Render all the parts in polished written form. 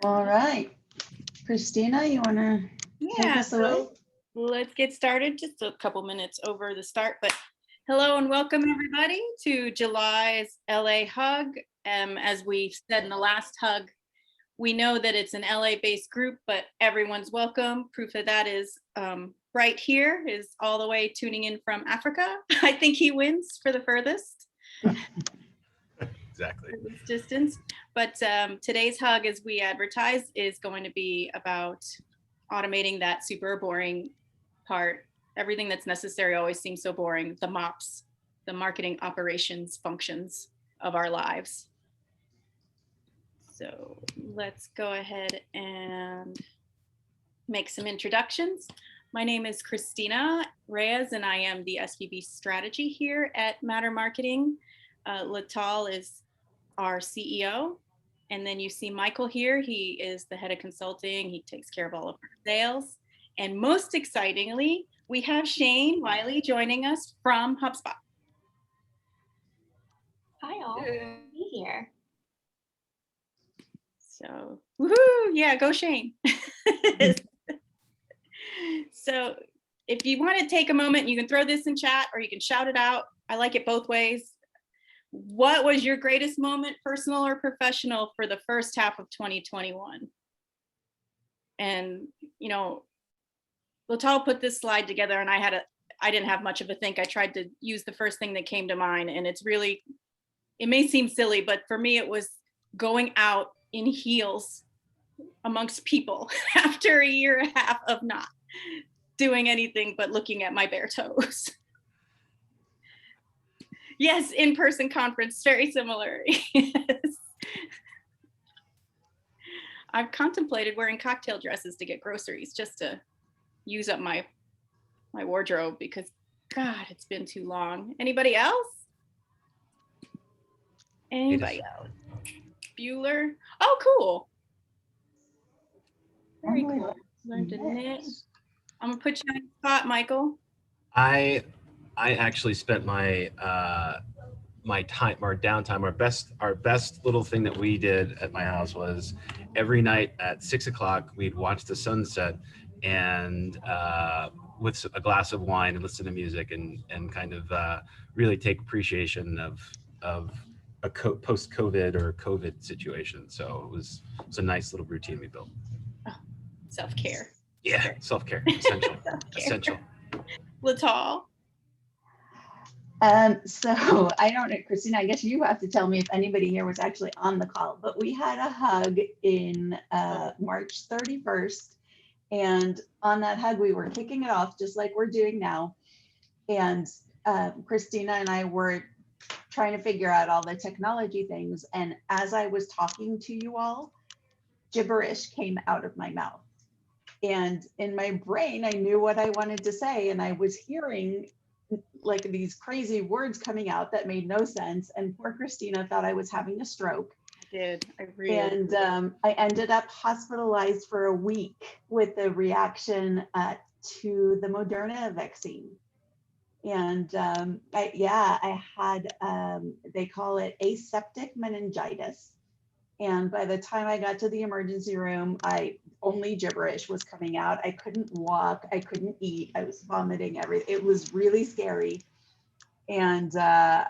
All right. Christina, you want to take us away? So let's get started. Just a couple minutes over the start, but hello and welcome everybody to July's LA Hug. As we said in the last hug, we know that it's an LA-based group, but everyone's welcome. Proof of that is right here, is all the way tuning in from Africa. I think he wins for the furthest. Exactly. This distance. But today's hug, as we advertise, is going to be about automating that super boring part. Everything that's necessary always seems so boring. The MOPS, the marketing operations functions of our lives. So let's go ahead and make some introductions. My name is Christina Reyes, and I am the SVP strategy here at Matter Marketing. Latal is our CEO. And then you see Michael here. He is the head of consulting. He takes care of all of our sales. And most excitingly, we have Shane Wiley joining us from HubSpot. Hi all, be here. So, woohoo, yeah, go Shane. So if you want to take a moment, you can throw this in chat or you can shout it out. I like it both ways. What was your greatest moment, personal or professional, for the first half of 2021? And, you know, Latal put this slide together and I didn't have much of a think. I tried to use the first thing that came to mind, and it's really, it may seem silly, but for me, it was going out in heels amongst people after a year and a half of not doing anything but looking at my bare toes. Yes, in-person conference, very similar. Yes. I've contemplated wearing cocktail dresses to get groceries just to use up my wardrobe because, God, it's been too long. Anybody else? Anybody else? Bueller? Oh, cool. Very cool. Learned to knit. I'm gonna put you on the spot, Michael. I actually spent my my downtime. Our best little thing that we did at my house was every night at 6 o'clock we'd watch the sunset and with a glass of wine and listen to music and kind of really take appreciation of a post-COVID or COVID situation. So it was a nice little routine we built. Oh, self-care. Yeah, self-care, essential. Self-care. Essential. Latal. So I don't know, Christina, I guess you have to tell me if anybody here was actually on the call, but we had a hug in March 31st. And on that hug, we were kicking it off just like we're doing now. And Christina and I were trying to figure out all the technology things. And as I was talking to you all, gibberish came out of my mouth. And in my brain, I knew what I wanted to say. And I was hearing like these crazy words coming out that made no sense. And poor Christina thought I was having a stroke. I did. I really. And I ended up hospitalized for a week with a reaction to the Moderna vaccine. And I had, they call it aseptic meningitis. And by the time I got to the emergency room, only gibberish was coming out. I couldn't walk, I couldn't eat, I was vomiting everything. It was really scary. And I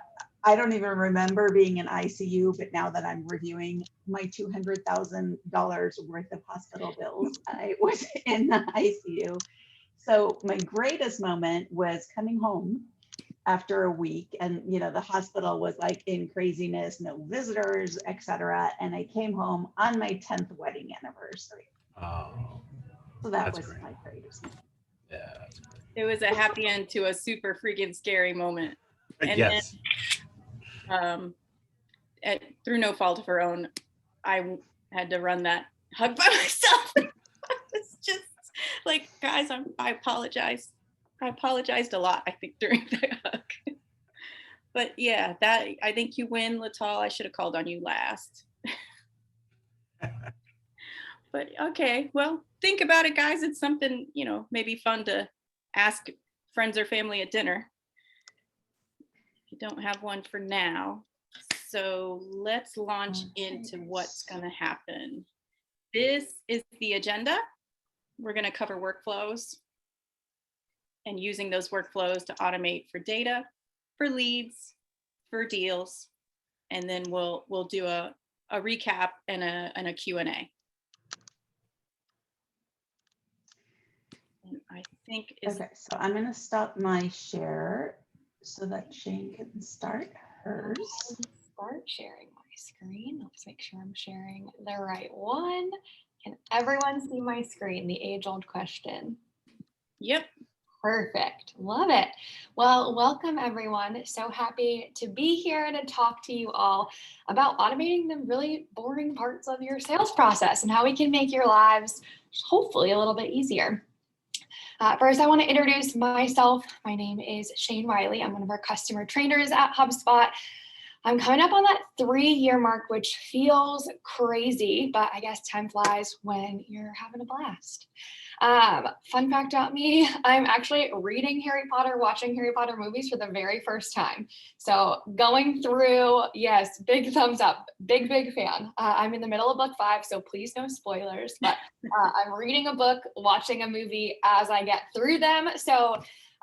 don't even remember being in ICU, but now that I'm reviewing my $200,000 worth of hospital bills, I was in the ICU. So my greatest moment was coming home after a week, and the hospital was like in craziness, no visitors, etc. And I came home on my 10th wedding anniversary. Oh, so that was great. My greatest moment. Yeah, that's great. It was a happy end to a super freaking scary moment. And yes. Then, through no fault of her own, I had to run that hug by myself. It's just like, guys, I apologize. I apologized a lot, I think, during the hug. But yeah, I think you win, Latal. I should have called on you last. But okay, well, think about it, guys. It's something, maybe fun to ask friends or family at dinner. If you don't have one for now. So let's launch into what's going to happen. This is the agenda. We're going to cover workflows and using those workflows to automate for data, for leads, for deals, and then we'll do a recap and a Q&A. And I think Okay, so I'm going to stop my share so that Shane can start hers. Start sharing my screen. Let's make sure I'm sharing the right one. Can everyone see my screen? The age-old question. Yep. Perfect. Love it. Well, welcome everyone. So happy to be here to talk to you all about automating the really boring parts of your sales process and how we can make your lives hopefully a little bit easier. First, I want to introduce myself. My name is Shane Wiley. I'm one of our customer trainers at HubSpot. I'm coming up on that 3-year mark, which feels crazy, but I guess time flies when you're having a blast. Fun fact about me, I'm actually reading Harry Potter, watching Harry Potter movies for the very first time. So going through, yes, big thumbs up, big fan. I'm in the middle of book 5, so please no spoilers, but I'm reading a book, watching a movie as I get through them. So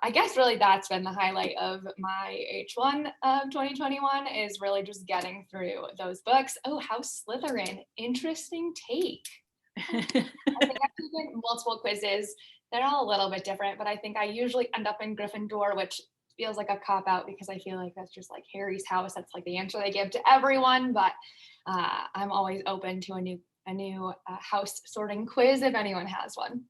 I guess really that's been the highlight of my H1 of 2021 is really just getting through those books. Oh, House Slytherin, interesting take. I think I've taken multiple quizzes. They're all a little bit different, but I think I usually end up in Gryffindor, which feels like a cop-out because I feel like that's just like Harry's house. That's like the answer they give to everyone, but I'm always open to a new house sorting quiz if anyone has one.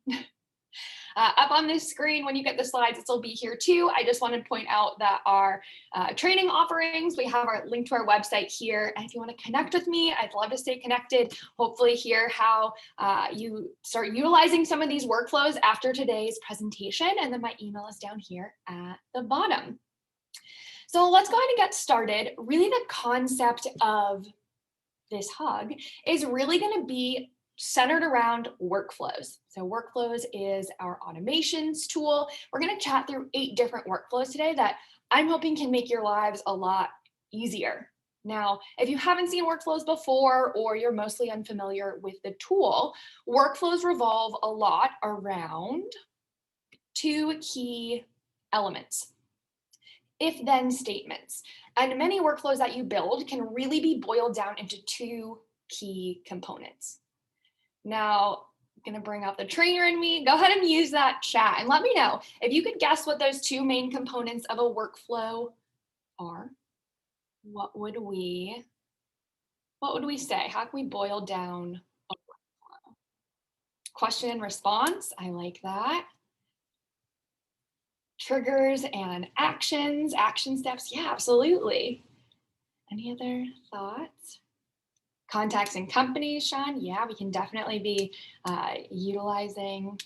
Up on this screen, when you get the slides, it'll be here too. I just want to point out that our training offerings, we have our link to our website here. And if you want to connect with me, I'd love to stay connected. Hopefully hear how you start utilizing some of these workflows after today's presentation. And then my email is down here at the bottom. So let's go ahead and get started. Really the concept of this hug is really going to be centered around workflows. So workflows is our automations tool. We're going to chat through 8 different workflows today that I'm hoping can make your lives a lot easier. Now, if you haven't seen workflows before, or you're mostly unfamiliar with the tool, workflows revolve a lot around 2 key elements: if-then statements. And many workflows that you build can really be boiled down into 2 key components. Now, I'm going to bring out the trainer in me. Go ahead and use that chat and let me know if you could guess what those 2 main components of a workflow are. What would we say? How can we boil down a workflow? Question and response. I like that. Triggers and actions, action steps. Yeah, absolutely. Any other thoughts? Contacts and companies, Sean. Yeah, we can definitely be utilizing,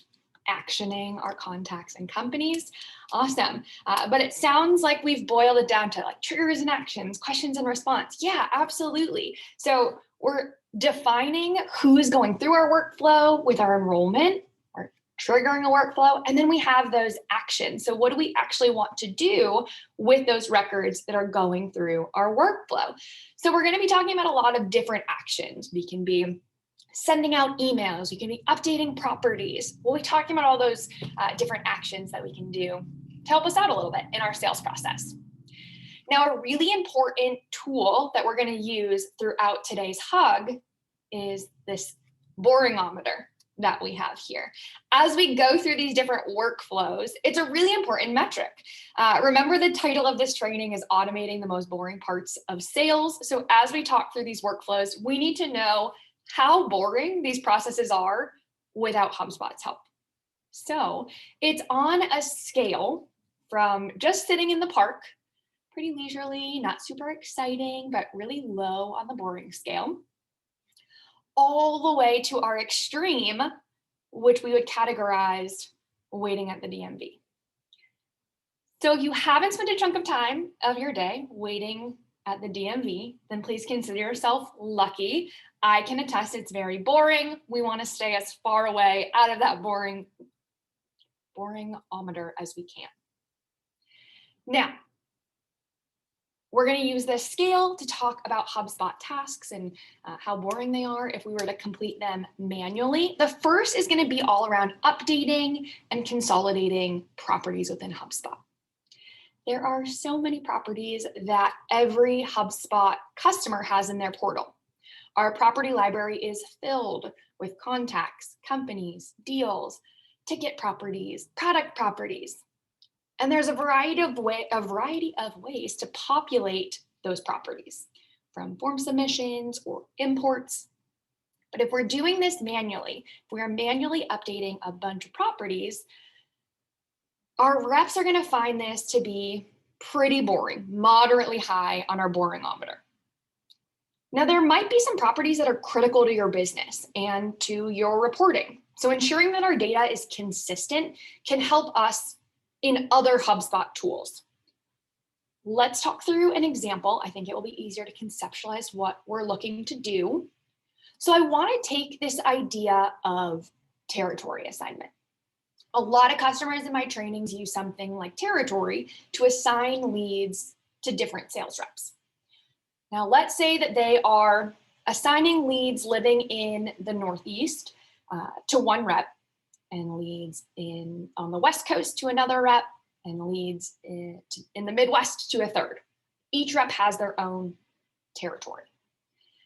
actioning our contacts and companies. Awesome. But it sounds like we've boiled it down to like triggers and actions, questions and response. Yeah, absolutely. So we're defining who is going through our workflow with our enrollment, or triggering a workflow, and then we have those actions. So what do we actually want to do with those records that are going through our workflow? So we're going to be talking about a lot of different actions. We can be sending out emails, we can be updating properties. We'll be talking about all those different actions that we can do to help us out a little bit in our sales process. Now, a really important tool that we're going to use throughout today's hug is this Boringometer that we have here. As we go through these different workflows, it's a really important metric. Remember, the title of this training is Automating the Most Boring Parts of Sales. So as we talk through these workflows, we need to know how boring these processes are without HubSpot's help. So it's on a scale from just sitting in the park, pretty leisurely, not super exciting, but really low on the boring scale, all the way to our extreme, which we would categorize waiting at the DMV. So if you haven't spent a chunk of time of your day waiting at the DMV, then please consider yourself lucky. I can attest it's very boring. We want to stay as far away out of that boringometer as we can. Now, We're going to use this scale to talk about HubSpot tasks and how boring they are if we were to complete them manually. The first is going to be all around updating and consolidating properties within HubSpot. There are so many properties that every HubSpot customer has in their portal. Our property library is filled with contacts, companies, deals, ticket properties, product properties. And there's a variety of ways to populate those properties, from form submissions or imports. But if we're doing this manually, if we are manually updating a bunch of properties, our reps are going to find this to be pretty boring, moderately high on our Boringometer. Now, there might be some properties that are critical to your business and to your reporting. So ensuring that our data is consistent can help us in other HubSpot tools. Let's talk through an example. I think it will be easier to conceptualize what we're looking to do. So I want to take this idea of territory assignment. A lot of customers in my trainings use something like territory to assign leads to different sales reps. Now, let's say that they are assigning leads living in the Northeast to one rep, and leads on the West Coast to another rep, and leads in the Midwest to a third. Each rep has their own territory.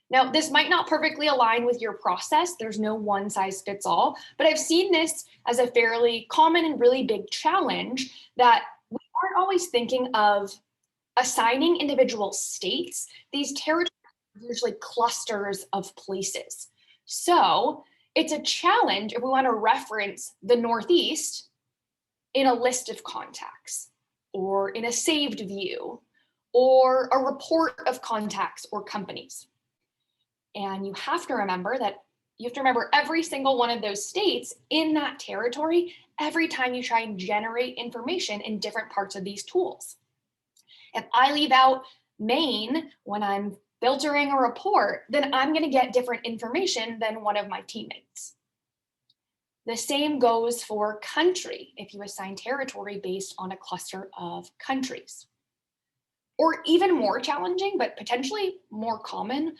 Now, this might not perfectly align with your process. There's no one size fits all, but I've seen this as a fairly common and really big challenge that we aren't always thinking of assigning individual states. These territories are usually clusters of places. So it's a challenge if we want to reference the Northeast in a list of contacts or in a saved view or a report of contacts or companies. And you have to remember every single one of those states in that territory every time you try and generate information in different parts of these tools. If I leave out Maine when I'm filtering a report, then I'm going to get different information than one of my teammates. The same goes for country if you assign territory based on a cluster of countries. Or even more challenging, but potentially more common,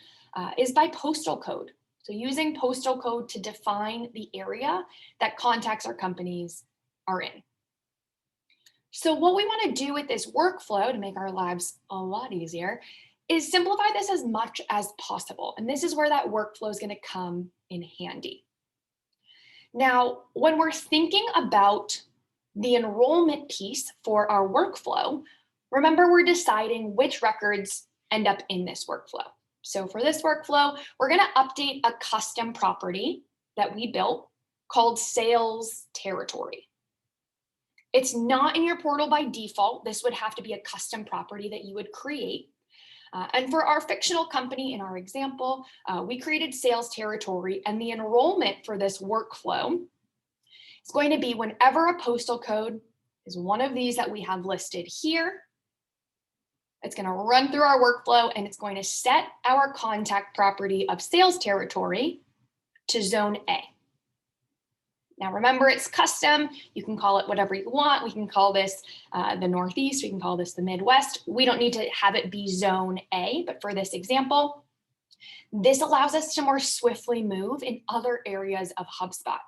is by postal code. So using postal code to define the area that contacts or companies are in. So what we want to do with this workflow to make our lives a lot easier is simplify this as much as possible. And this is where that workflow is going to come in handy. Now, when we're thinking about the enrollment piece for our workflow, remember we're deciding which records end up in this workflow. So for this workflow, we're going to update a custom property that we built called sales territory. It's not in your portal by default. This would have to be a custom property that you would create. And for our fictional company in our example, we created sales territory, and the enrollment for this workflow is going to be whenever a postal code is one of these that we have listed here. It's going to run through our workflow, and it's going to set our contact property of sales territory to zone A. Now, remember, it's custom. You can call it whatever you want. We can call this the Northeast. We can call this the Midwest. We don't need to have it be zone A, but for this example, this allows us to more swiftly move in other areas of HubSpot.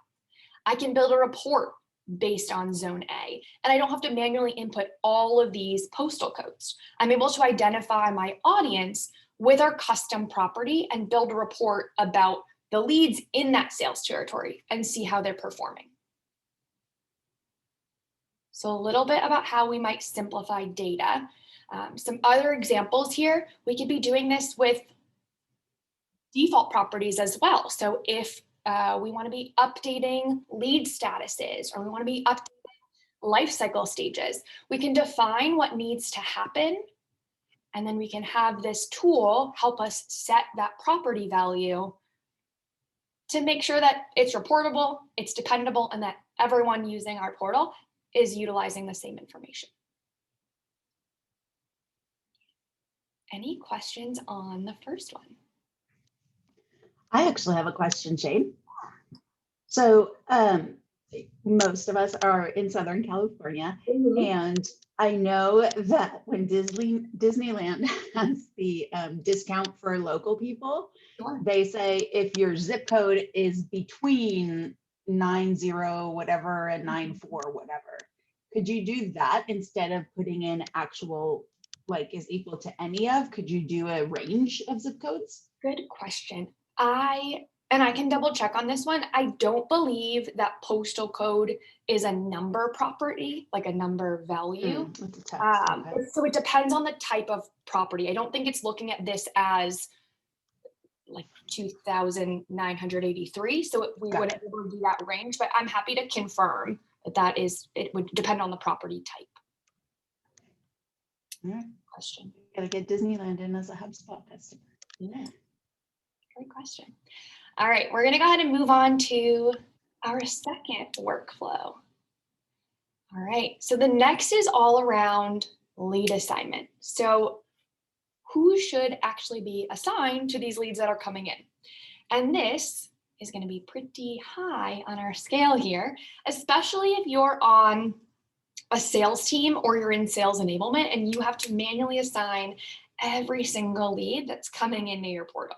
I can build a report based on zone A, and I don't have to manually input all of these postal codes. I'm able to identify my audience with our custom property and build a report about the leads in that sales territory and see how they're performing. So a little bit about how we might simplify data. Some other examples here, we could be doing this with default properties as well. So if we want to be updating lead statuses, or we want to be updating life cycle stages, we can define what needs to happen, and then we can have this tool help us set that property value to make sure that it's reportable, it's dependable, and that everyone using our portal is utilizing the same information. Any questions on the first one? I actually have a question, Shane. So most of us are in Southern California, and I know that when Disneyland has the discount for local people, Sure. they say if your zip code is between 90 whatever and 94 whatever, could you do that instead of putting in actual, like, is equal to any of? Could you do a range of zip codes? Good question. I can double check on this one. I don't believe that postal code is a number property, like a number value. It's a text, okay. So it depends on the type of property. I don't think it's looking at this as like 2,983. So we Got wouldn't be able to do that range, but I'm happy to confirm that it would depend on the property type. All right. Question. Gotta get Disneyland in as a HubSpot customer. Yeah. Great question. All right, we're gonna go ahead and move on to our second workflow. All right, so the next is all around lead assignment. So who should actually be assigned to these leads that are coming in? And this is gonna be pretty high on our scale here, especially if you're on a sales team or you're in sales enablement and you have to manually assign every single lead that's coming into your portal.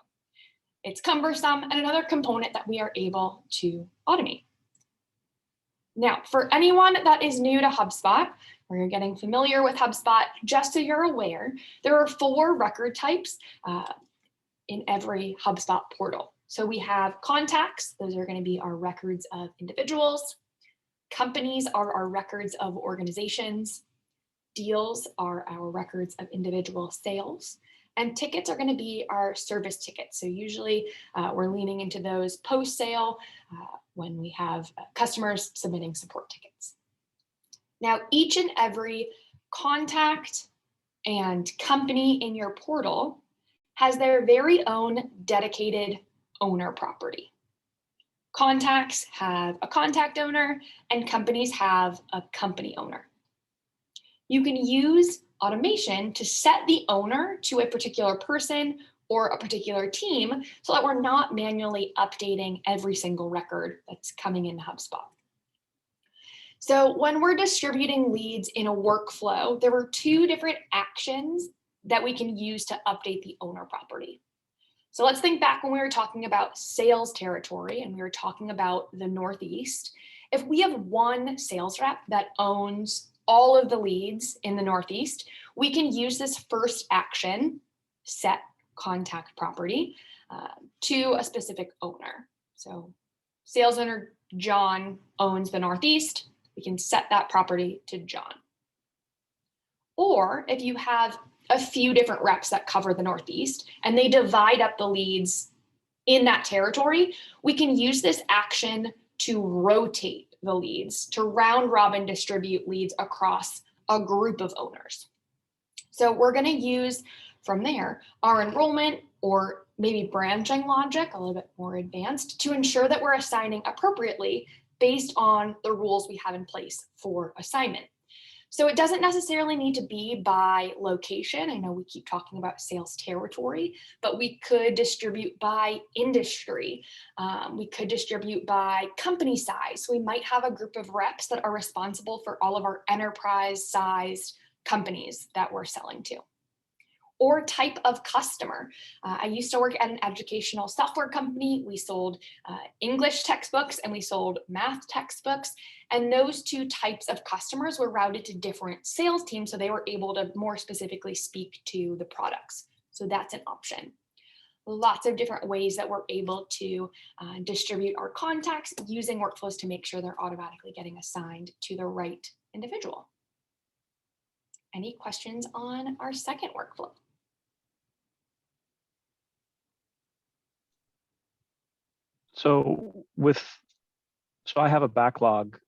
It's cumbersome and another component that we are able to automate. Now, for anyone that is new to HubSpot, or you're getting familiar with HubSpot, just so you're aware, there are 4 record types in every HubSpot portal. So we have contacts, those are going to be our records of individuals. Companies are our records of organizations. Deals are our records of individual sales. And tickets are going to be our service tickets. So usually we're leaning into those post-sale when we have customers submitting support tickets. Now, each and every contact and company in your portal has their very own dedicated owner property. Contacts have a contact owner and companies have a company owner. You can use automation to set the owner to a particular person or a particular team so that we're not manually updating every single record that's coming into HubSpot. So when we're distributing leads in a workflow, there are 2 different actions that we can use to update the owner property. So let's think back when we were talking about sales territory and we were talking about the Northeast. If we have one sales rep that owns all of the leads in the Northeast, we can use this first action, set contact property, to a specific owner. So sales owner John owns the Northeast, we can set that property to John. Or if you have a few different reps that cover the Northeast and they divide up the leads in that territory, we can use this action to rotate the leads, to round robin distribute leads across a group of owners. So we're going to use from there our enrollment or maybe branching logic, a little bit more advanced, to ensure that we're assigning appropriately based on the rules we have in place for assignment. So it doesn't necessarily need to be by location. I know we keep talking about sales territory, but we could distribute by industry. We could distribute by company size. So we might have a group of reps that are responsible for all of our enterprise-sized companies that we're selling to. Or type of customer. I used to work at an educational software company. We sold English textbooks and we sold math textbooks. And those 2 types of customers were routed to different sales teams so they were able to more specifically speak to the products. So that's an option. Lots of different ways that we're able to distribute our contacts using workflows to make sure they're automatically getting assigned to the right individual. Any questions on our second workflow? So I have a backlog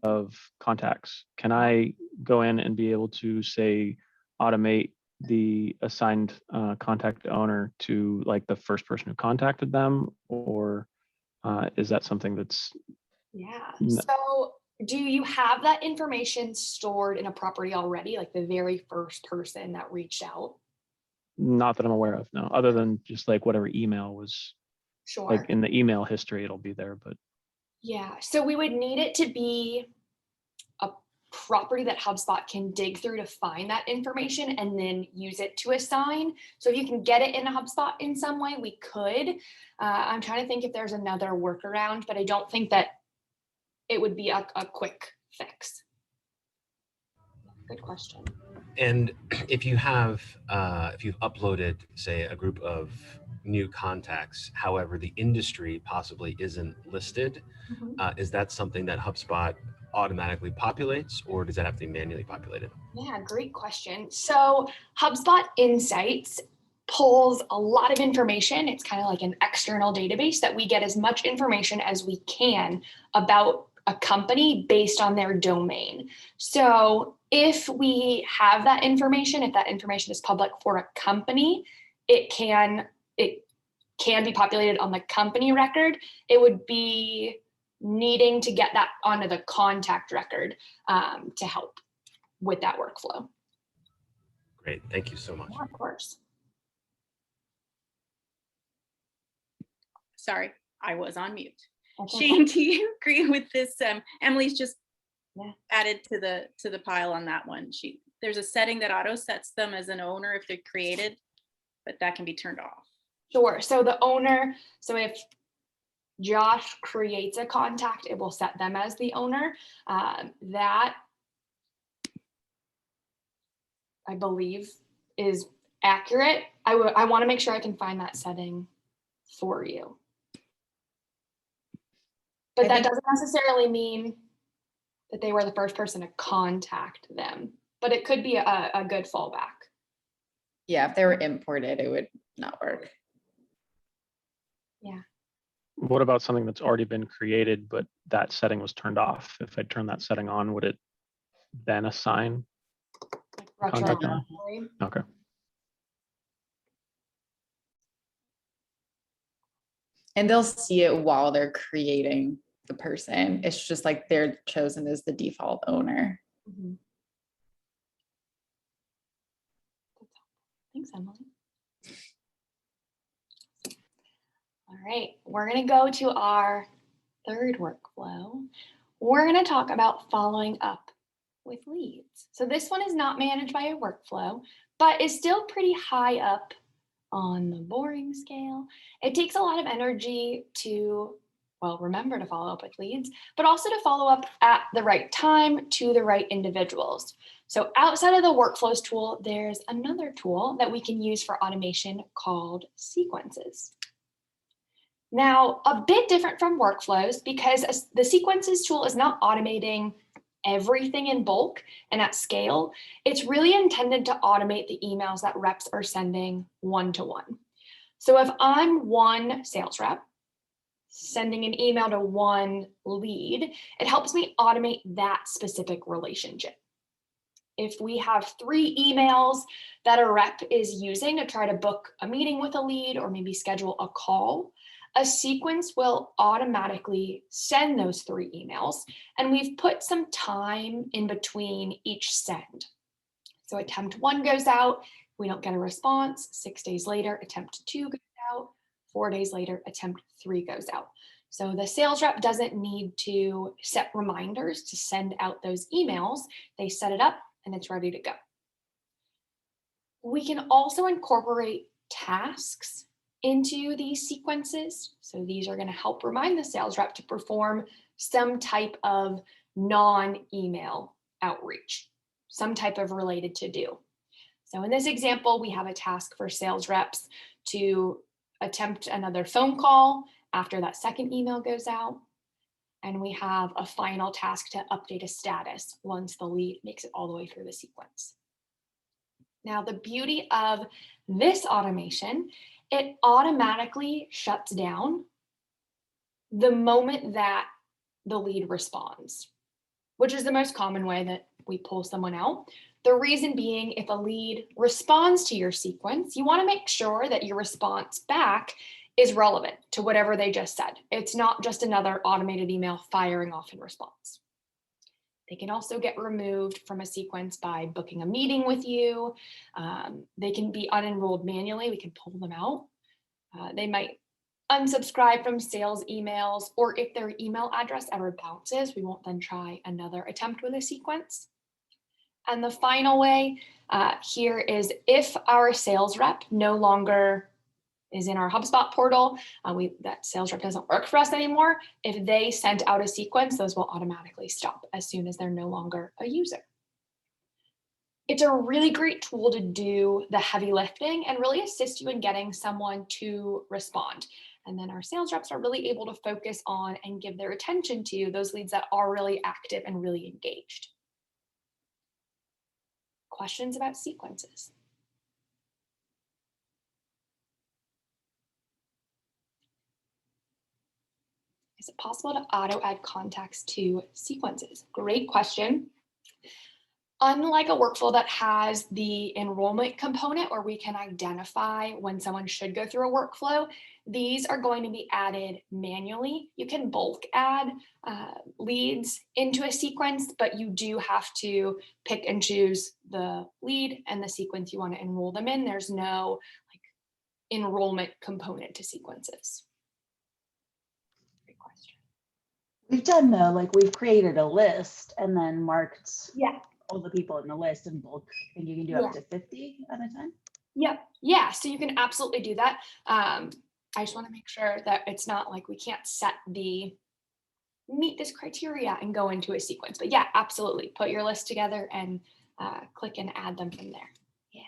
of contacts. Can I go in and be able to say automate the assigned contact owner to like the first person who contacted them, or is that something that's? Yeah. So do you have that information stored in a property already, like the very first person that reached out? Not that I'm aware of, no, other than just like whatever email was. Sure. Like in the email history, it'll be there, but. Yeah, so we would need it to be property that HubSpot can dig through to find that information and then use it to assign. So if you can get it in HubSpot in some way, we could. I'm trying to think if there's another workaround, but I don't think that it would be a quick fix. Good question. And if you have, if you've uploaded, say, a group of new contacts, however, the industry possibly isn't listed, is that something that HubSpot automatically populates, or does that have to be manually populated? Yeah, great question. So HubSpot Insights pulls a lot of information. It's kind of like an external database that we get as much information as we can about a company based on their domain. So if we have that information, if that information is public for a company, it can be populated on the company record. It would be needing to get that onto the contact record to help with that workflow. Great, thank you so much. Yeah, of course. Sorry, I was on mute. That's okay. Shane, do you agree with this? Emily's just Yeah. added to the pile on that one. There's a setting that auto sets them as an owner if they're created, but that can be turned off. Sure. So the owner, so if Josh creates a contact, it will set them as the owner. That I believe is accurate. I want to make sure I can find that setting for you. But that doesn't necessarily mean that they were the first person to contact them, but it could be a good fallback. Yeah, if they were imported, it would not work. Yeah. What about something that's already been created, but that setting was turned off? If I turn that setting on, would it then assign? Like Contact retroactively. Okay. And they'll see it while they're creating the person. It's just like they're chosen as the default owner. Mhm. Thanks, Emily. All right, we're going to go to our third workflow. We're going to talk about following up with leads. So this one is not managed by a workflow, but is still pretty high up on the boring scale. It takes a lot of energy to, well, remember to follow up with leads, but also to follow up at the right time to the right individuals. So outside of the workflows tool, there's another tool that we can use for automation called sequences. Now, a bit different from workflows because the sequences tool is not automating everything in bulk and at scale. It's really intended to automate the emails that reps are sending one-to-one. So if I'm one sales rep sending an email to one lead, it helps me automate that specific relationship. If we have 3 emails that a rep is using to try to book a meeting with a lead or maybe schedule a call, a sequence will automatically send those 3 emails, and we've put some time in between each send. So attempt 1 goes out, we don't get a response. 6 days later, attempt 2 goes out. 4 days later, attempt 3 goes out. So the sales rep doesn't need to set reminders to send out those emails. They set it up and it's ready to go. We can also incorporate tasks into these sequences. So these are going to help remind the sales rep to perform some type of non-email outreach, some type of related to do. So in this example, we have a task for sales reps to attempt another phone call after that second email goes out. And we have a final task to update a status once the lead makes it all the way through the sequence. Now, the beauty of this automation, it automatically shuts down the moment that the lead responds, which is the most common way that we pull someone out. The reason being, if a lead responds to your sequence, you want to make sure that your response back is relevant to whatever they just said. It's not just another automated email firing off in response. They can also get removed from a sequence by booking a meeting with you. They can be unenrolled manually. We can pull them out. They might unsubscribe from sales emails, or if their email address ever bounces, we won't then try another attempt with a sequence. And the final way here is if our sales rep no longer is in our HubSpot portal, that sales rep doesn't work for us anymore. If they sent out a sequence, those will automatically stop as soon as they're no longer a user. It's a really great tool to do the heavy lifting and really assist you in getting someone to respond. And then our sales reps are really able to focus on and give their attention to those leads that are really active and really engaged. Questions about sequences? Is it possible to auto add contacts to sequences? Great question. Unlike a workflow that has the enrollment component where we can identify when someone should go through a workflow, these are going to be added manually. You can bulk add leads into a sequence, but you do have to pick and choose the lead and the sequence you want to enroll them in. There's no enrollment component to sequences. Great question. We've done though, like we've created a list and then marked all the people in the list in bulk, and you can do up to 50 at a time. Yep. Yeah. So you can absolutely do that. I just want to make sure that it's not like we can't set the meet this criteria and go into a sequence. But yeah, absolutely. Put your list together and click and add them from there. Yeah.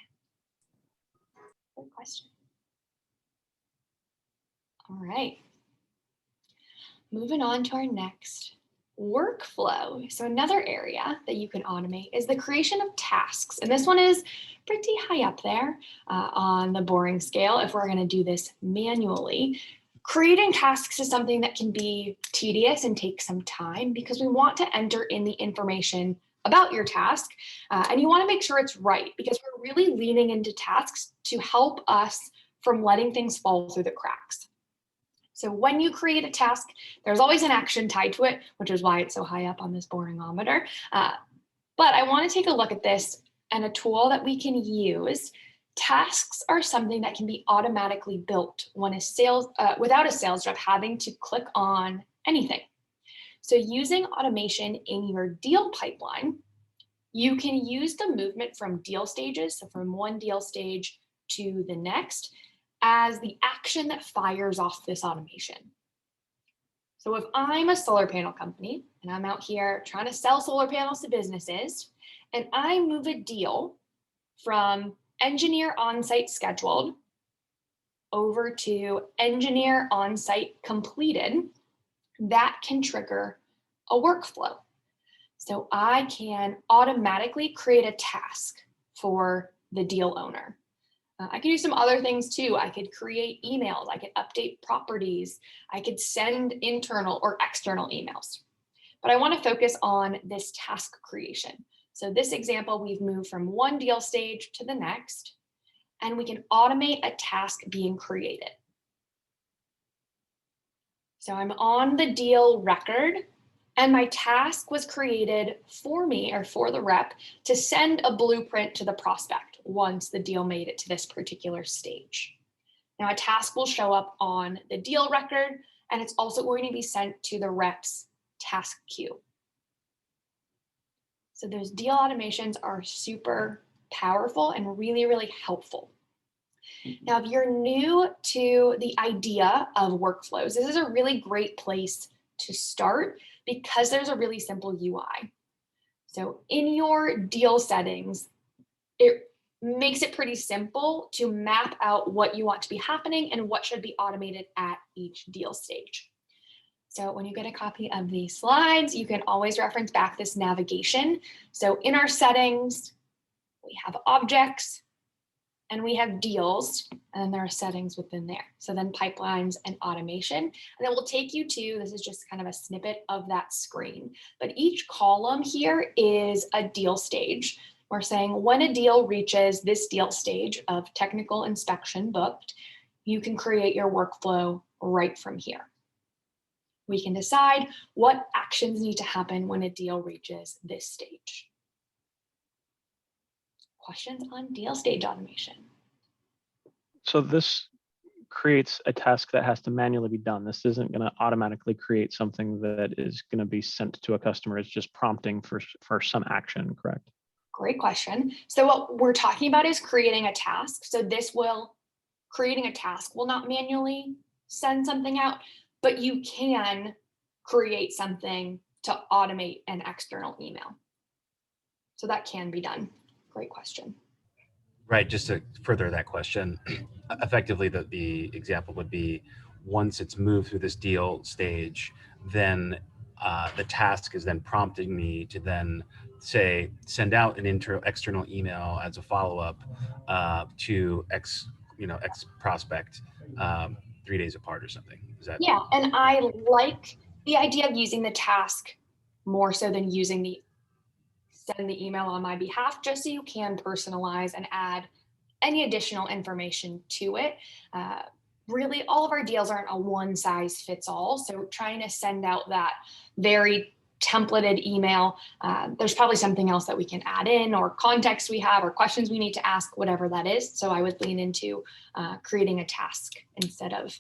Good question. All right. Moving on to our next workflow. So another area that you can automate is the creation of tasks. And this one is pretty high up there on the boring scale if we're going to do this manually. Creating tasks is something that can be tedious and take some time because we want to enter in the information about your task and you want to make sure it's right because we're really leaning into tasks to help us from letting things fall through the cracks. So when you create a task, there's always an action tied to it, which is why it's so high up on this Boringometer. But I want to take a look at this and a tool that we can use. Tasks are something that can be automatically built when without a sales rep having to click on anything. So using automation in your deal pipeline, you can use the movement from deal stages, so from one deal stage to the next, as the action that fires off this automation. So if I'm a solar panel company and I'm out here trying to sell solar panels to businesses, and I move a deal from engineer on-site scheduled over to engineer on-site completed, that can trigger a workflow. So I can automatically create a task for the deal owner. I could do some other things too. I could create emails. I could update properties. I could send internal or external emails. But I want to focus on this task creation. So this example, we've moved from one deal stage to the next, and we can automate a task being created. So I'm on the deal record, and my task was created for me or for the rep to send a blueprint to the prospect once the deal made it to this particular stage. Now a task will show up on the deal record, and it's also going to be sent to the rep's task queue. So those deal automations are super powerful and really, really helpful. Now, if you're new to the idea of workflows, this is a really great place to start because there's a really simple UI. So in your deal settings, it makes it pretty simple to map out what you want to be happening and what should be automated at each deal stage. So when you get a copy of these slides, you can always reference back this navigation. So in our settings, we have objects and we have deals, and then there are settings within there. So then pipelines and automation, and then we'll take you to, this is just kind of a snippet of that screen, but each column here is a deal stage. We're saying when a deal reaches this deal stage of technical inspection booked, you can create your workflow right from here. We can decide what actions need to happen when a deal reaches this stage. Questions on deal stage automation? So this creates a task that has to manually be done. This isn't going to automatically create something that is going to be sent to a customer. It's just prompting for some action, correct? Great question. So what we're talking about is creating a task. So creating a task will not manually send something out, but you can create something to automate an external email. So that can be done. Great question. Right, just to further that question, effectively the example would be, once it's moved through this deal stage, then the task is then prompting me to then say, send out an external email as a follow-up to X prospect 3 days apart or something. Is that? Yeah, and I like the idea of using the task more so than using the send the email on my behalf, just so you can personalize and add any additional information to it. Really, all of our deals aren't a one size fits all. So trying to send out that very templated email, there's probably something else that we can add in, or context we have, or questions we need to ask, whatever that is. So I would lean into creating a task instead of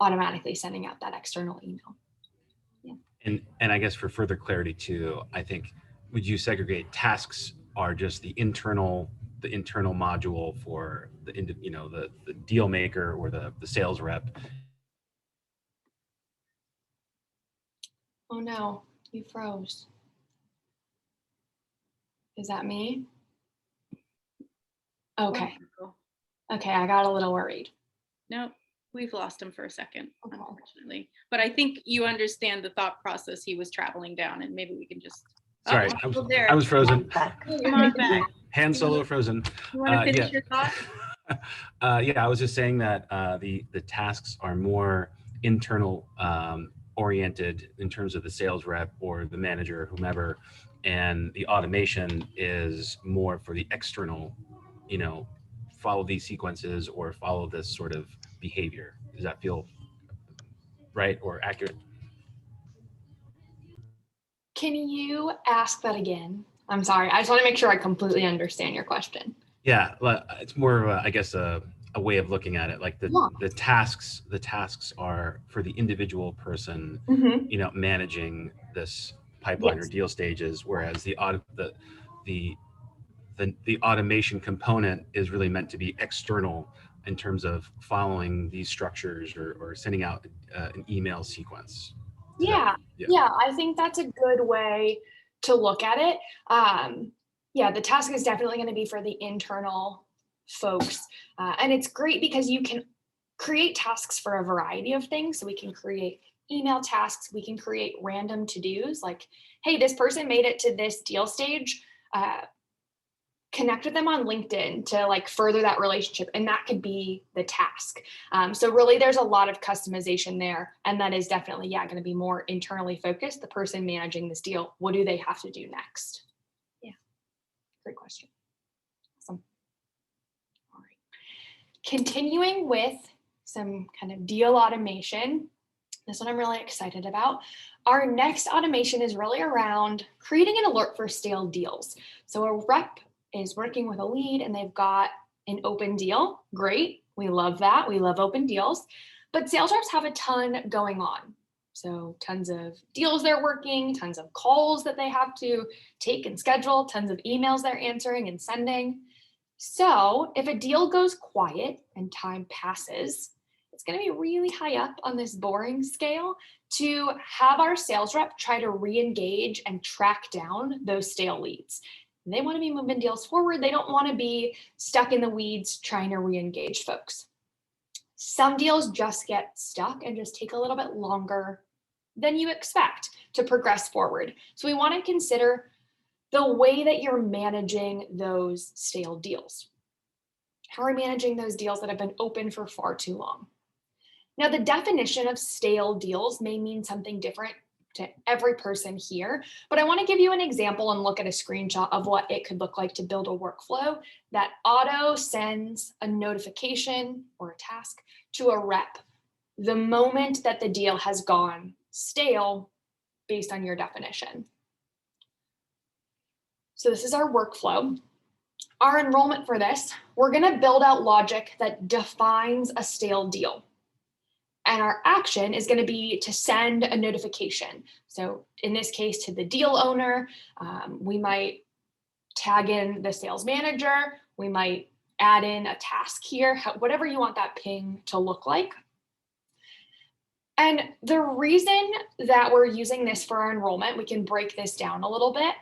automatically sending out that external email. Yeah. And I guess for further clarity too, I think, would you segregate tasks are just the internal module for the deal maker or the sales rep? Oh no, you froze. Is that me? Okay. Okay, I got a little worried. Nope, we've lost him for a second, Okay. unfortunately. But I think you understand the thought process he was traveling down, and maybe we can just. Sorry, Oh, there. I was frozen. Come on back. Han Solo frozen. You want to finish yeah. your thought? Yeah, I was just saying that the tasks are more internal oriented in terms of the sales rep or the manager or whomever, and the automation is more for the external, follow these sequences or follow this sort of behavior. Does that feel right or accurate? Can you ask that again? I'm sorry. I just want to make sure I completely understand your question. Yeah, it's more of I guess a way of looking at it. Like the tasks are for the individual person, managing this pipeline or deal stages, whereas the automation component is really meant to be external in terms of following these structures or sending out an email sequence. Yeah, I think that's a good way to look at it. Yeah, the task is definitely going to be for the internal folks. And it's great because you can create tasks for a variety of things. So we can create email tasks. We can create random to-dos like, hey, this person made it to this deal stage. Connect with them on LinkedIn to like further that relationship. And that could be the task. So really there's a lot of customization there. And that is definitely, going to be more internally focused. The person managing this deal, what do they have to do next? Yeah, great question. Awesome. All right. Continuing with some kind of deal automation. This one I'm really excited about. Our next automation is really around creating an alert for stale deals. So a rep is working with a lead and they've got an open deal. Great. We love that. We love open deals. But sales reps have a ton going on. So tons of deals they're working, tons of calls that they have to take and schedule, tons of emails they're answering and sending. So if a deal goes quiet and time passes, it's going to be really high up on this boring scale to have our sales rep try to re-engage and track down those stale leads. They want to be moving deals forward. They don't want to be stuck in the weeds trying to re-engage folks. Some deals just get stuck and just take a little bit longer than you expect to progress forward. So we want to consider the way that you're managing those stale deals. How are we managing those deals that have been open for far too long? Now, the definition of stale deals may mean something different to every person here, but I want to give you an example and look at a screenshot of what it could look like to build a workflow that auto sends a notification or a task to a rep the moment that the deal has gone stale based on your definition. So this is our workflow. our enrollment for this, we're going to build out logic that defines a stale deal. And our action is going to be to send a notification. So in this case, to the deal owner, we might tag in the sales manager. We might add in a task here, whatever you want that ping to look like. And the reason that we're using this for our enrollment, we can break this down a little bit,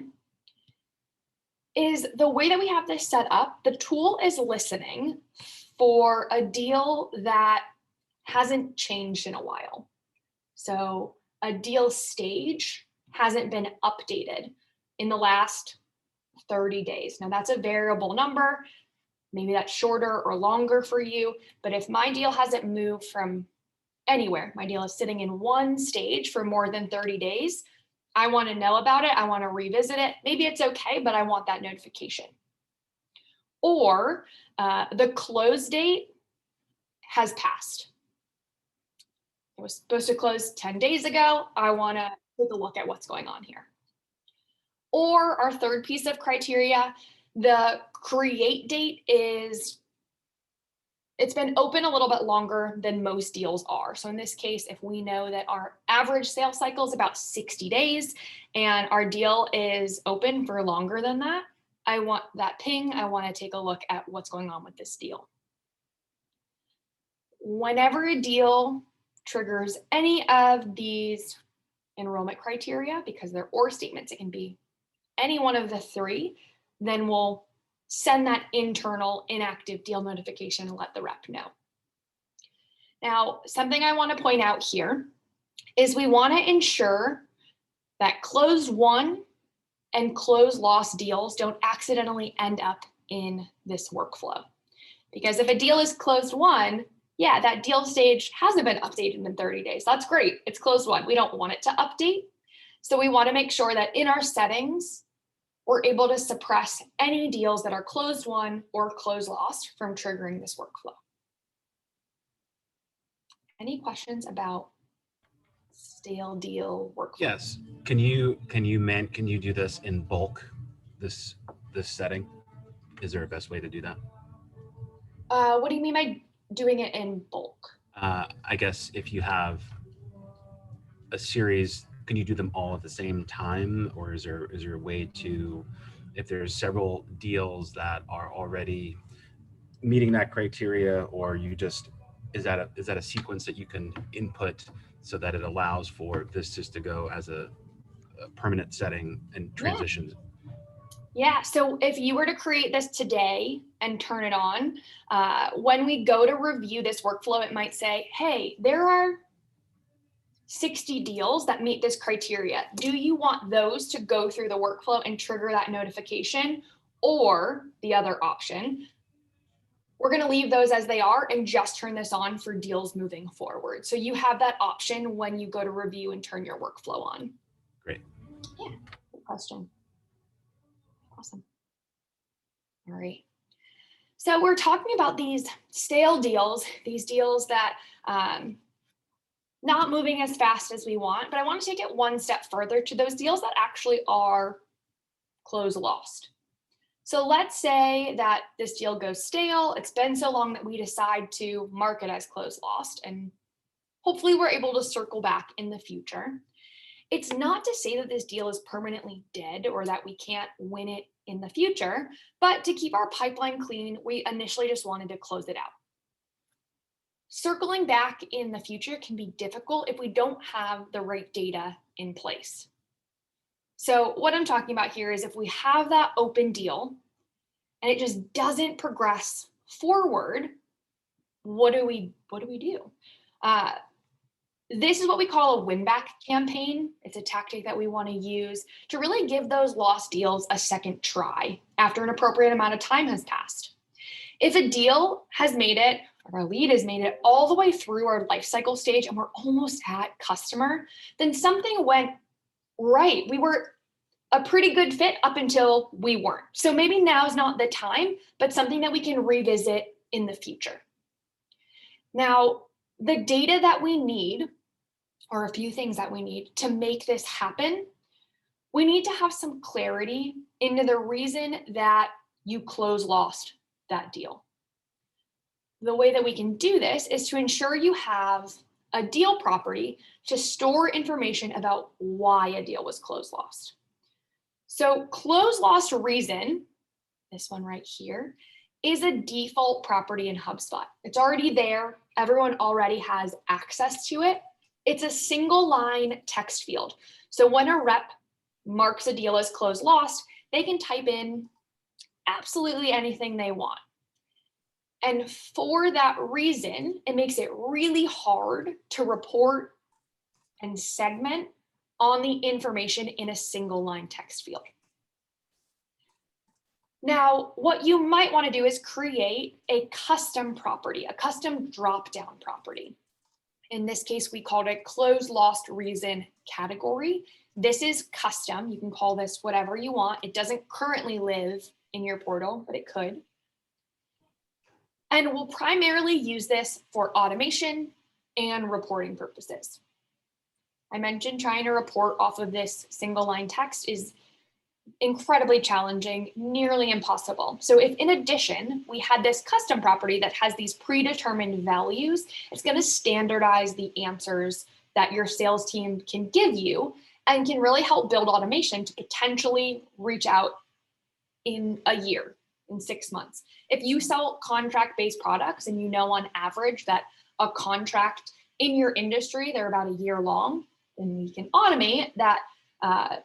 is the way that we have this set up, the tool is listening for a deal that hasn't changed in a while. So a deal stage hasn't been updated in the last 30 days. Now that's a variable number. Maybe that's shorter or longer for you. But if my deal hasn't moved from anywhere, my deal is sitting in one stage for more than 30 days, I want to know about it. I want to revisit it. Maybe it's okay, but I want that notification. Or the close date has passed. It was supposed to close 10 days ago. I want to take a look at what's going on here. Or our third piece of criteria, the create date it's been open a little bit longer than most deals are. So in this case, if we know that our average sales cycle is about 60 days and our deal is open for longer than that, I want that ping. I want to take a look at what's going on with this deal. Whenever a deal triggers any of these enrollment criteria, because they're or statements, it can be any one of the three, then we'll send that internal inactive deal notification and let the rep know. Now, something I want to point out here is we want to ensure that close won and close lost deals don't accidentally end up in this workflow. Because if a deal is closed won, yeah, that deal stage hasn't been updated in 30 days. That's great. It's closed won. We don't want it to update. So we want to make sure that in our settings, we're able to suppress any deals that are closed won or closed lost from triggering this workflow. Any questions about stale deal workflow? Yes. Can you do this in bulk? This setting? Is there a best way to do that? What do you mean by doing it in bulk? I guess if you have a series, can you do them all at the same time, or is there a way to, if there's several deals that are already meeting that criteria, or you just is that a sequence that you can input so that it allows for this just to go as a permanent setting and transitions? Yeah, so if you were to create this today and turn it on, when we go to review this workflow, it might say, hey, there are 60 deals that meet this criteria. Do you want those to go through the workflow and trigger that notification? Or the other option, we're going to leave those as they are and just turn this on for deals moving forward. So you have that option when you go to review and turn your workflow on. Great. Yeah, good question. Awesome. All right. So we're talking about these stale deals, these deals that not moving as fast as we want, but I want to take it one step further to those deals that actually are close lost. So let's say that this deal goes stale. It's been so long that we decide to mark it as close lost, and hopefully we're able to circle back in the future. It's not to say that this deal is permanently dead or that we can't win it in the future, but to keep our pipeline clean, we initially just wanted to close it out. Circling back in the future can be difficult if we don't have the right data in place. So what I'm talking about here is if we have that open deal and it just doesn't progress forward, what do we do? This is what we call a win-back campaign. It's a tactic that we want to use to really give those lost deals a second try after an appropriate amount of time has passed. If a deal has made it, or our lead has made it all the way through our lifecycle stage and we're almost at customer, then something went right. We were a pretty good fit up until we weren't. So maybe now's not the time, but something that we can revisit in the future. Now, the data that we need, or a few things that we need to make this happen, we need to have some clarity into the reason that you close lost that deal. The way that we can do this is to ensure you have a deal property to store information about why a deal was close lost. So close lost reason, this one right here, is a default property in HubSpot. It's already there. Everyone already has access to it. It's a single line text field. So when a rep marks a deal as closed lost, they can type in absolutely anything they want. And for that reason, it makes it really hard to report and segment on the information in a single line text field. Now, what you might want to do is create a custom property, a custom drop-down property. In this case, we called it close lost reason category. This is custom. You can call this whatever you want. It doesn't currently live in your portal, but it could. And we'll primarily use this for automation and reporting purposes. I mentioned trying to report off of this single line text is incredibly challenging, nearly impossible. So if in addition, we had this custom property that has these predetermined values, it's going to standardize the answers that your sales team can give you and can really help build automation to potentially reach out in a year, in 6 months. If you sell contract-based products and you know on average that a contract in your industry, they're about a year long, then we can automate that.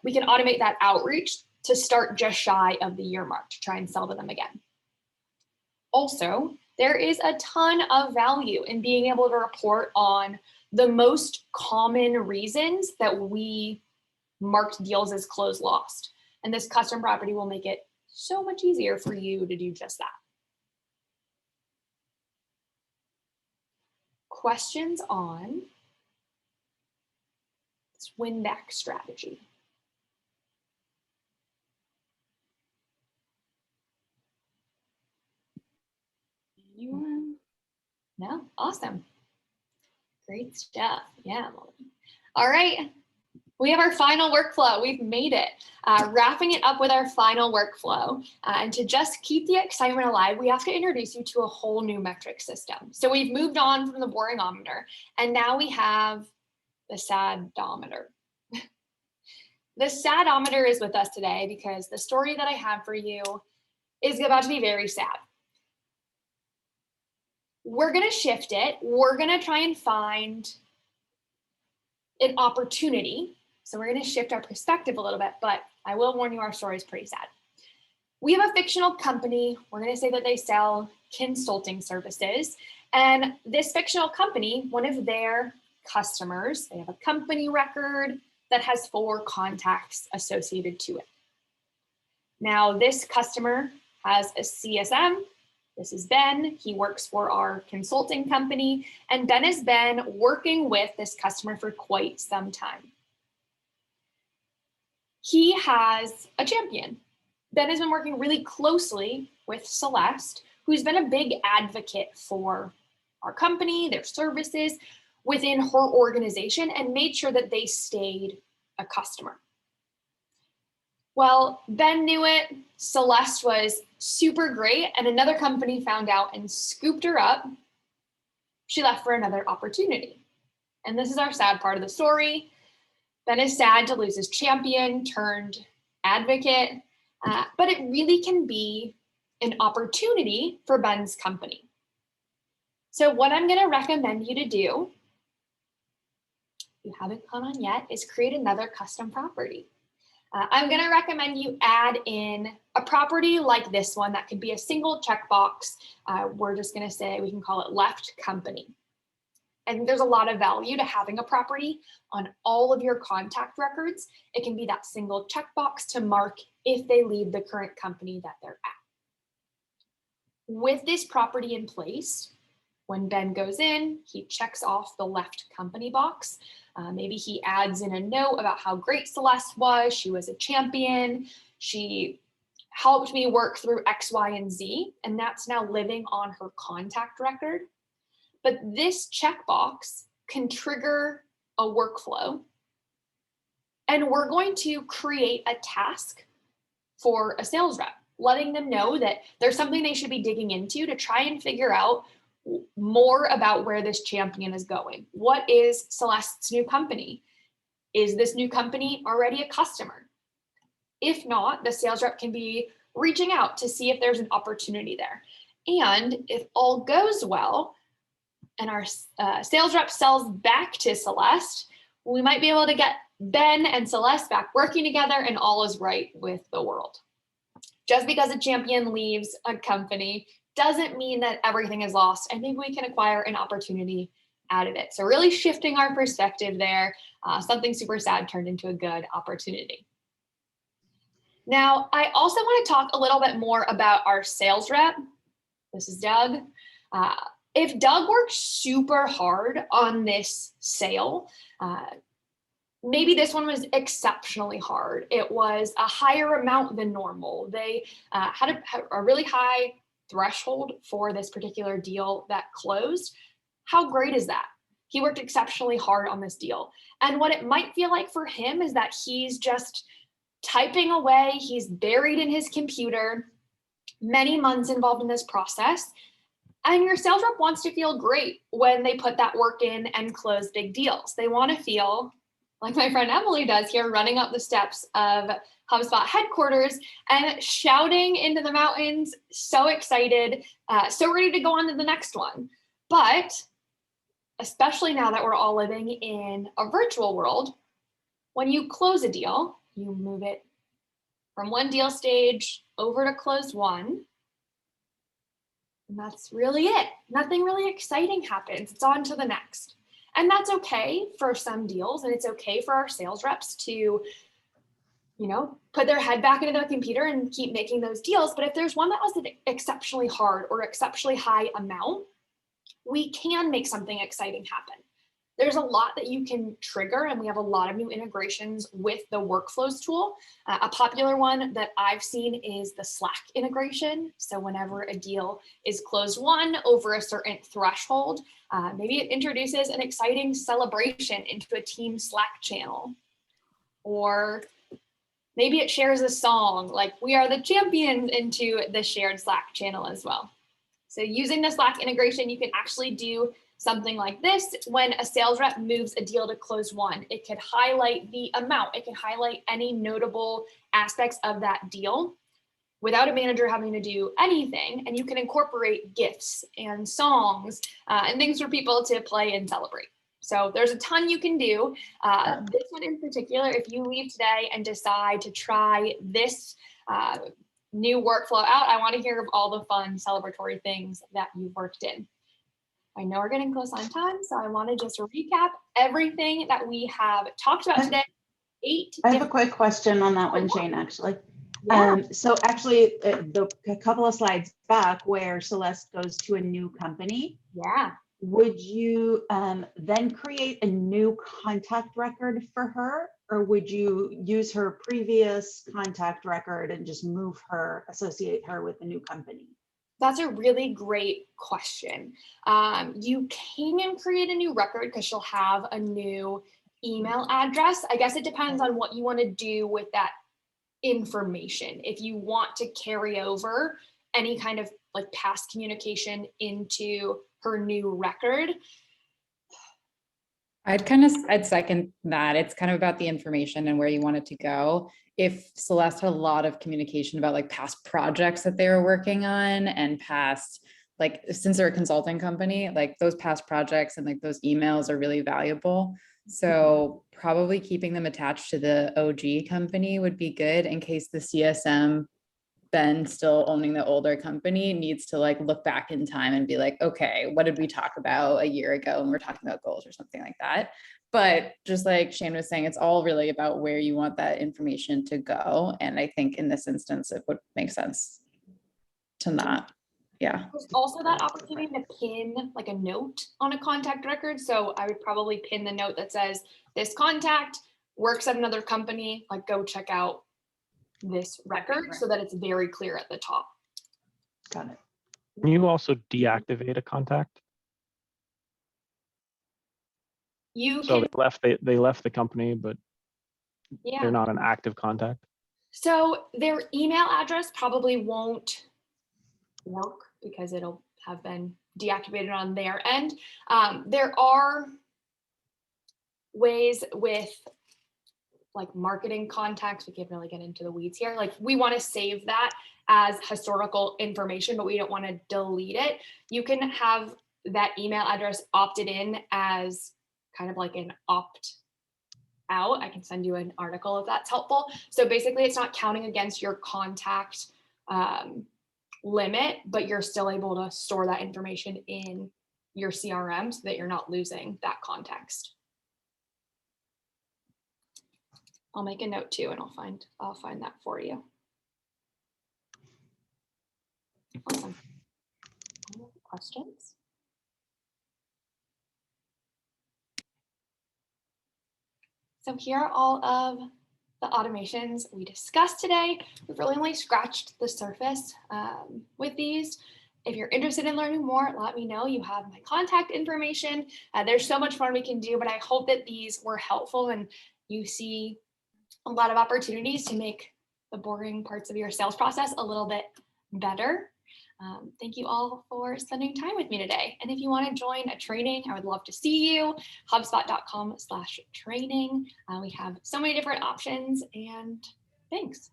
We can automate that outreach to start just shy of the year mark to try and sell to them again. Also, there is a ton of value in being able to report on the most common reasons that we marked deals as closed lost. And this custom property will make it so much easier for you to do just that. Questions on this win-back strategy? Anyone? No? Awesome. Great stuff. Yeah. All right. We have our final workflow. We've made it. Wrapping it up with our final workflow. And to just keep the excitement alive, we have to introduce you to a whole new metric system. So we've moved on from the Boringometer, and now we have the Saddometer. The Saddometer is with us today because the story that I have for you is about to be very sad. We're going to shift it. We're going to try and find an opportunity. So we're going to shift our perspective a little bit, but I will warn you, our story is pretty sad. We have a fictional company. We're going to say that they sell consulting services. And this fictional company, one of their customers, they have a company record that has 4 contacts associated to it. Now, this customer has a CSM. This is Ben. He works for our consulting company, and Ben has been working with this customer for quite some time. He has a champion. Ben has been working really closely with Celeste, who's been a big advocate for our company, their services within her organization, and made sure that they stayed a customer. Well, Ben knew it, Celeste was super great, and another company found out and scooped her up. She left for another opportunity. And this is our sad part of the story. Ben is sad to lose his champion turned advocate, but it really can be an opportunity for Ben's company. So what I'm going to recommend you to do, if you haven't gone on yet, is create another custom property. I'm going to recommend you add in a property like this one that could be a single checkbox. We're just going to say, we can call it left company. And there's a lot of value to having a property on all of your contact records. It can be that single checkbox to mark if they leave the current company that they're at. With this property in place, when Ben goes in, he checks off the left company box. Maybe he adds in a note about how great Celeste was. She was a champion. She helped me work through X, Y, and Z, and that's now living on her contact record. But this checkbox can trigger a workflow, and we're going to create a task for a sales rep. letting them know that there's something they should be digging into to try and figure out more about where this champion is going. What is Celeste's new company? Is this new company already a customer? If not, the sales rep can be reaching out to see if there's an opportunity there. And if all goes well and our sales rep sells back to Celeste, we might be able to get Ben and Celeste back working together and all is right with the world. Just because a champion leaves a company doesn't mean that everything is lost. I think we can acquire an opportunity out of it. So really shifting our perspective there, something super sad turned into a good opportunity. Now, I also want to talk a little bit more about our sales rep. This is Doug. If Doug worked super hard on this sale, maybe this one was exceptionally hard. It was a higher amount than normal. They had a really high threshold for this particular deal that closed. How great is that? He worked exceptionally hard on this deal. And what it might feel like for him is that he's just typing away, he's buried in his computer, many months involved in this process. And your sales rep wants to feel great when they put that work in and close big deals. They want to feel like my friend Emily does here, running up the steps of HubSpot headquarters and shouting into the mountains, so excited, so ready to go on to the next one. But especially now that we're all living in a virtual world, when you close a deal, you move it from one deal stage over to close one. And that's really it. Nothing really exciting happens. It's on to the next. And that's okay for some deals. And it's okay for our sales reps to, put their head back into the computer and keep making those deals. But if there's one that was exceptionally hard or exceptionally high amount, we can make something exciting happen. There's a lot that you can trigger, and we have a lot of new integrations with the workflows tool. A popular one that I've seen is the Slack integration. So whenever a deal is closed won over a certain threshold, maybe it introduces an exciting celebration into a team Slack channel. Or maybe it shares a song like "We Are the Champions" into the shared Slack channel as well. So using the Slack integration, you can actually do something like this. When a sales rep moves a deal to close one, it could highlight the amount. It can highlight any notable aspects of that deal without a manager having to do anything. And you can incorporate GIFs and songs and things for people to play and celebrate. So there's a ton you can do. This one in particular, if you leave today and decide to try this new workflow out, I want to hear of all the fun celebratory things that you've worked in. I know we're getting close on time, so I want to just recap everything that we have talked about today. I have a quick question on that one, Shane, actually. Yeah. So actually, a couple of slides back where Celeste goes to a new company, Yeah. would you then create a new contact record for her? Or would you use her previous contact record and just associate her with the new company? That's a really great question. You can create a new record because she'll have a new email address. I guess it depends on what you want to do with that information. If you want to carry over any kind of like past communication into her new record. I'd second that. It's kind of about the information and where you want it to go. If Celeste had a lot of communication about like past projects that they were working on and past, like since they're a consulting company, like those past projects and like those emails are really valuable. So probably keeping them attached to the OG company would be good in case the CSM, Ben still owning the older company, needs to like look back in time and be like, okay, what did we talk about a year ago when we're talking about goals or something like that. But just like Shane was saying, it's all really about where you want that information to go. And I think in this instance, it would make sense to not. Yeah. There's also that opportunity to pin like a note on a contact record. So I would probably pin the note that says this contact works at another company, like go check out this record so that it's very clear at the top. Got it. Can you also deactivate a contact? You So can, they left the company, but yeah. they're not an active contact. So their email address probably won't work because it'll have been deactivated on their end. There are ways with like marketing contacts, we can't really get into the weeds here. Like we want to save that as historical information, but we don't want to delete it. You can have that email address opted in as kind of like an opt out. I can send you an article if that's helpful. So basically it's not counting against your contact limit, but you're still able to store that information in your CRM so that you're not losing that context. I'll make a note too, and I'll find that for you. Awesome. Any other questions? So here are all of the automations we discussed today. We've really only scratched the surface with these. If you're interested in learning more, let me know. You have my contact information. There's so much more we can do, but I hope that these were helpful and you see a lot of opportunities to make the boring parts of your sales process a little bit better. Thank you all for spending time with me today. And if you want to join a training, I would love to see you. HubSpot.com/training. We have so many different options, and thanks.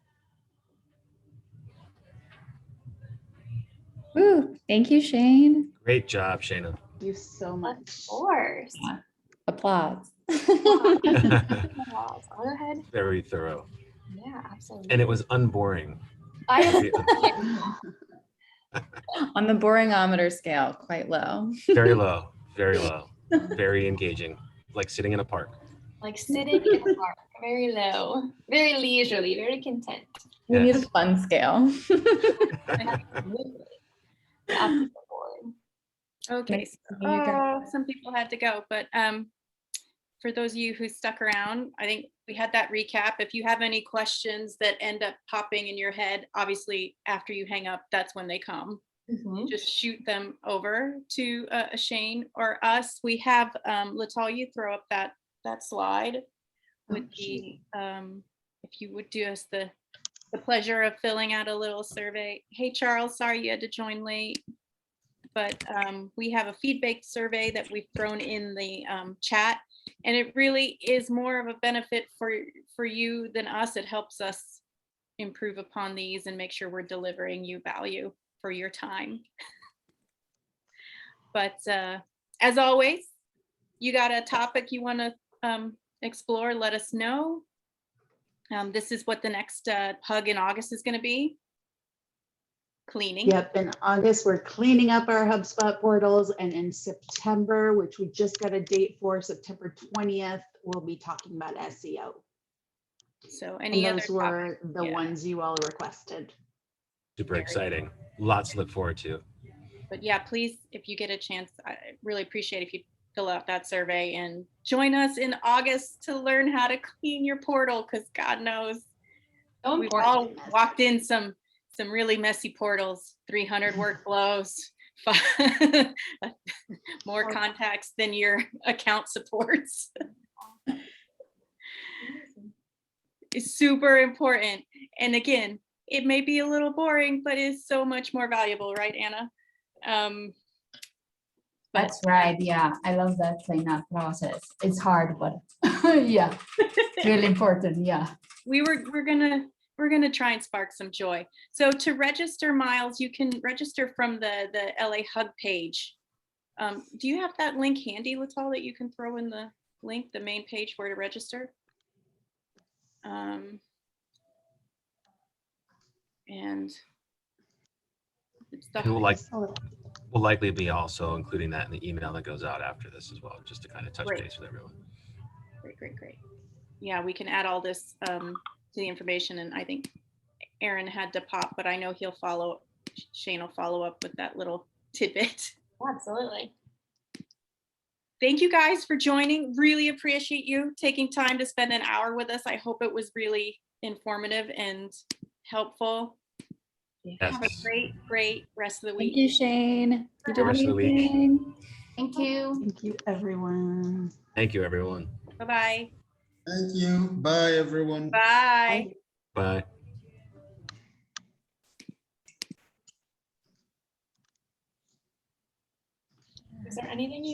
Ooh, thank you, Shane. Great job, Shayna. Thank you so much. Of course. Yeah. Applause. I'll go ahead. Very thorough. Yeah, absolutely. And it was unboring. I On the Boringometer scale, quite low. Very low, very low, very engaging, like sitting in a park. like sitting in the park, very low, very leisurely, very content. We need a Yes. fun scale. Absolutely boring. Okay, Nice to meet you guys. some people had to go, but for those of you who stuck around, I think we had that recap. If you have any questions that end up popping in your head, obviously after you hang up, that's when they come. Mhm. Just shoot them over to Shane or us. We have Latalia throw up that slide with the if you would do us the pleasure of filling out a little survey. Hey Charles, sorry you had to join late, but we have a feedback survey that we've thrown in the chat, and it really is more of a benefit for you than us. It helps us improve upon these and make sure we're delivering you value for your time. But as always, you got a topic you want to explore, let us know. This is what the next hug in August is going to be. Cleaning. Yep, in August, we're cleaning up our HubSpot portals, and in September, which we just got a date for, September 20th, we'll be talking about SEO. So And any other those were topics? the Yeah. ones you all requested. Super exciting. Lots to look forward to. But yeah, please, if you get a chance, I really appreciate if you fill out that survey and join us in August to learn how to clean your portal, because God knows So we've all important. walked in some really messy portals, 300 workflows, more contacts than your account supports. It's super important. And again, it may be a little boring, but it's so much more valuable, right, Anna? That's right. Yeah, I love that cleanup process. It's hard, but yeah, it's really important. Yeah. We're gonna try and spark some joy. So to register, Miles, you can register from the LA Hug page. Do you have that link handy, Latal, that you can throw in the link, the main page where to register? And it's the And we'll likely be also including that in the email that goes out after this as well, just to kind of touch Great. base with everyone. Great. Yeah, we can add all this to the information, and I think Aaron had to pop, but I know Shane will follow up with that little tidbit. Absolutely. Thank you guys for joining. Really appreciate you taking time to spend an hour with us. I hope it was really informative and helpful. Have a great rest of the week. Thank you, Shane. You did Rest of the week. amazing. Thank you. Thank you, everyone. Thank you, everyone. Bye-bye. Thank you. Bye, everyone. Bye. Bye. Is there anything you need?